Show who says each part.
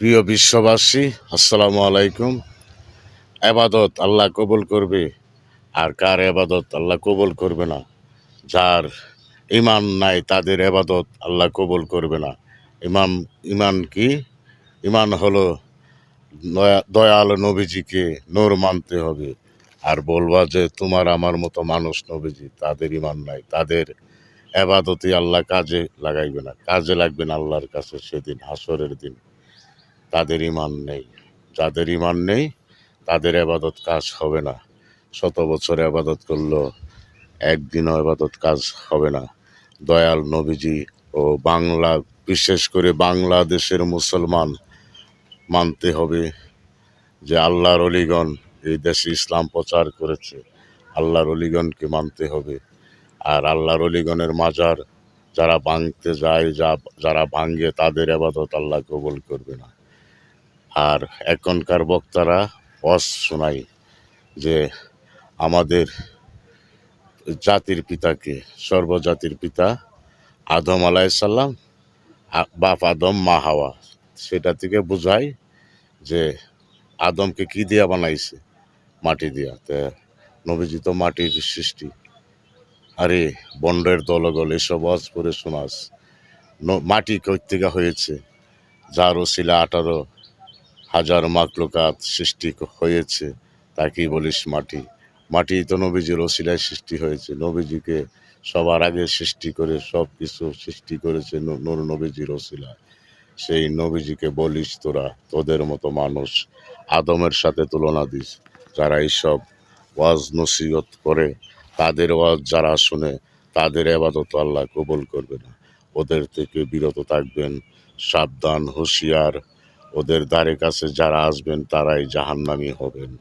Speaker 1: প্রিয় বিশ্ববাসী, আসসালামু আলাইকুম। এবাদত আল্লাহ কবুল করবে, আর কার এবাদত আল্লাহ কবুল করবে না? যার ইমান নাই তাদের এবাদত আল্লাহ কবুল করবে না। ইমান ইমান কি? ইমান হলো দয়াল নবীজিকে নূর মানতে হবে, আর বলবা যে তোমার আমার মতো মানুষ নবীজি, তাদের ইমান নাই, তাদের এবাদতই আল্লাহ কাজে লাগাইবে না, কাজে লাগবে না আল্লাহর কাছে সেদিন হাসরের দিন। তাদের ইমান নেই, যাদের ইমান নেই তাদের এবাদত কাজ হবে না। শত বছর এবাদত করলেও একদিনও এবাদত কাজ হবে না। দয়াল নবীজি ও বাংলা, বিশেষ করে বাংলাদেশের মুসলমান মানতে হবে যে আল্লাহর অলিগণ এই দেশে ইসলাম প্রচার করেছে, আল্লাহর অলিগণকে মানতে হবে। আর আল্লাহর অলিগণের মাজার যারা ভাঙতে যায়, যারা ভাঙ্গে, তাদের আবাদত আল্লাহ কবুল করবে না। আর এখনকার বক্তারা ওয়াজ শোনায় যে আমাদের জাতির পিতাকে, সর্বজাতির পিতা আদম আলাইসাল্লাম, বাপ আদম মা হাওয়া, সেটা থেকে বোঝায় যে আদমকে কি দিয়া বানাইছে? মাটি দিয়া। তা নবীজি তো মাটির সৃষ্টি। আরে বন্ডের দলগল এসব ওয়াজ করে শোনাস। মাটি কই থেকে হয়েছে? যার ওসিলা 18,000 মাকলুকাত সৃষ্টি হয়েছে, তাকেই বলিস মাটি? মাটি তো নবীজির ওসিলায় সৃষ্টি হয়েছে। নবীজিকে সবার আগে সৃষ্টি করে সব কিছু সৃষ্টি করেছে নূর নবীজির ওসিলায়। সেই নবীজিকে বলিস তোরা, তোদের মতো মানুষ আদমের সাথে তুলনা দিস। যারা এইসব ওয়াজ নসিহত করে, তাদের ওয়াজ যারা শুনে, তাদের আবাদত আল্লাহ কবুল করবে না। ওদের থেকে বিরত থাকবেন, সাবধান, হুঁশিয়ার। ওদের দ্বারে কাছে যারা আসবেন তারাই জাহান্নামী হবেন।